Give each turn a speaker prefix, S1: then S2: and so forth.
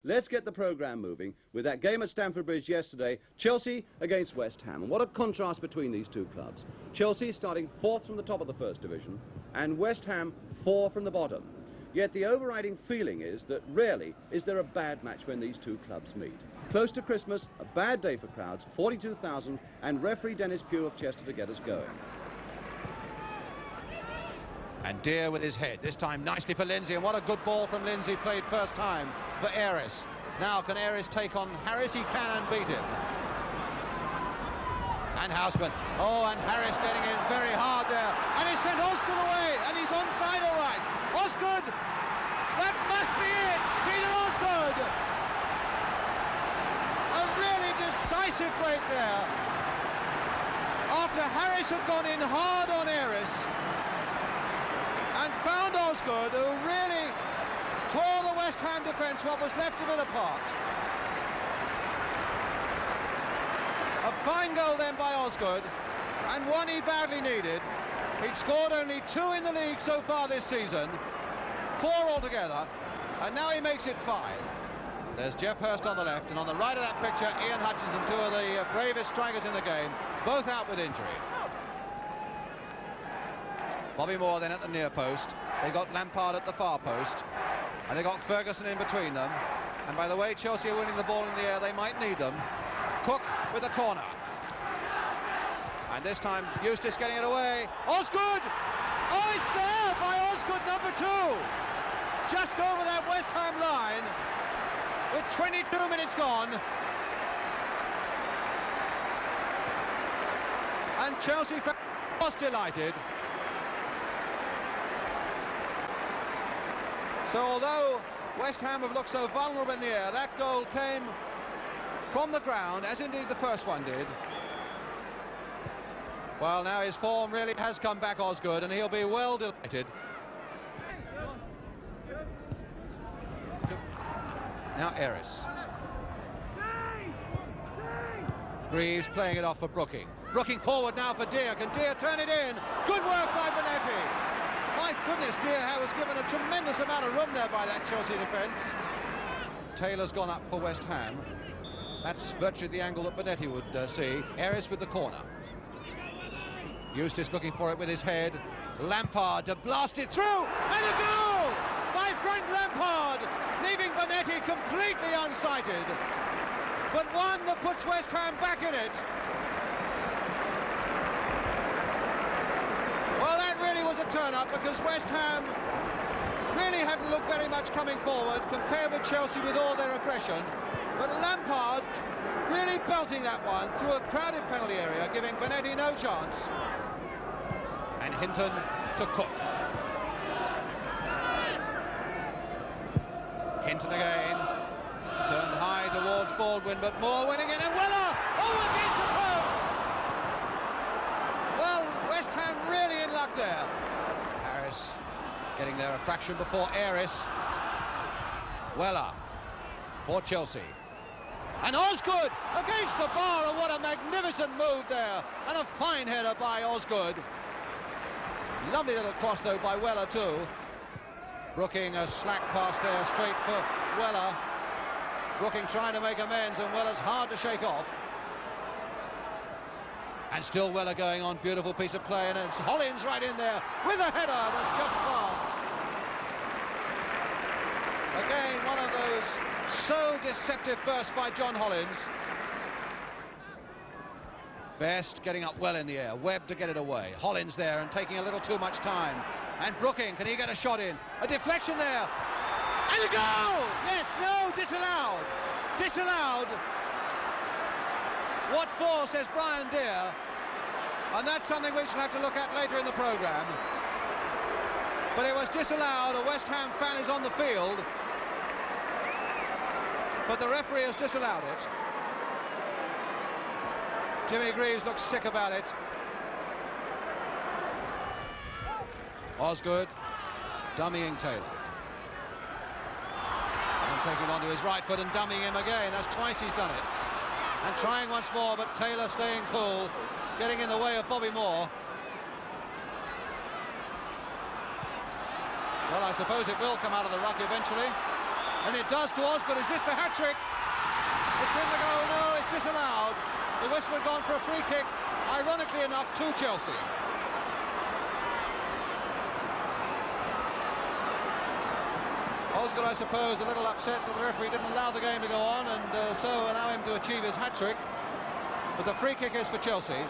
S1: Let's get the programme moving with that game at Stamford Bridge yesterday, Chelsea against West Ham. And what a contrast between these two clubs. Chelsea starting fourth from the top of the First Division and West Ham four from the bottom. Yet the overriding feeling is that rarely is there a bad match when these two clubs meet. Close to Christmas, a bad day for crowds, 42,000, and referee Dennis Pugh of Chester to get us going.
S2: And Deer with his head, this time nicely for Lindsay, and what a good ball from Lindsay, played first time for Aris. Now can Aris take on Harris? He can and beat him. And Houseman, oh, and Harris getting in very hard there, and he sent Osgood away, and he's onside all right. Osgood, that must be it, Peter Osgood. A really decisive break there. After Harris had gone in hard on Aris, and found Osgood, who really tore the West Ham defence what was left of it apart. A fine goal then by Osgood, and one he badly needed. He'd scored only 2 in the league so far this season, 4 altogether, and now he makes it 5. There's Geoff Hurst on the left, and on the right of that picture, Ian Hutchinson, 2 of the bravest strikers in the game, both out with injury. Bobby Moore then at the near post. They got Lampard at the far post, and they got Ferguson in between them. And by the way Chelsea are winning the ball in the air, they might need them. Cook with a corner, and this time Eustace getting it away. Osgood! Oh, it's there by Osgood, number 2, just over that West Ham line with 22 minutes gone. And Chelsea was delighted. So although West Ham have looked so vulnerable in the air, that goal came from the ground, as indeed the first one did. Well, now his form really has come back, Osgood, and he'll be well delighted. Now Aris. Greaves playing it off for Brooking. Brooking forward now for Deer. Can Deer turn it in? Good work by Bonetti. My goodness, Deer was given a tremendous amount of room there by that Chelsea defence. Taylor's gone up for West Ham. That's virtually the angle that Bonetti would see. Aris with the corner. Eustace looking for it with his head. Lampard to blast it through, and a goal by Frank Lampard, leaving Bonetti completely unsighted. But one that puts West Ham back in it. Well, that really was a turn-up, because West Ham really hadn't looked very much coming forward compared with Chelsea with all their aggression. But Lampard really belting that one through a crowded penalty area, giving Bonetti no chance. And Hinton to Cook. Hinton again. Turned high towards Baldwin, but Moore winning it, and Weller! Oh, against the post! Well, West Ham really in luck there. Harris getting there a fraction before Aris. Weller for Chelsea. And Osgood against the bar, and what a magnificent move there, and a fine header by Osgood. Lovely little cross though by Weller too. Brooking a slack pass there straight for Weller. Brooking trying to make amends, and Weller's hard to shake off. And still Weller going on, beautiful piece of play, and it's Hollins right in there with a header that's just passed. Again, one of those so deceptive bursts by John Hollins. Best getting up well in the air, Webb to get it away. Hollins there and taking a little too much time. And Brooking, can he get a shot in? A deflection there. And a goal! Yes, no, disallowed. Disallowed. What for, says Brian Deer. And that's something we shall have to look at later in the programme. But it was disallowed. A West Ham fan is on the field, but the referee has disallowed it. Jimmy Greaves looks sick about it. Osgood dummying Taylor. And taking it onto his right foot and dummying him again. That's twice he's done it. And trying once more, but Taylor staying cool, getting in the way of Bobby Moore. Well, I suppose it will come out of the ruck eventually. And it does to Osgood. Is this the hat-trick? It's in the goal. No, it's disallowed. The whistle had gone for a free kick, ironically enough, to Chelsea. Osgood, I suppose, a little upset that the referee didn't allow the game to go on and so allow him to achieve his hat-trick. But the free kick is for Chelsea.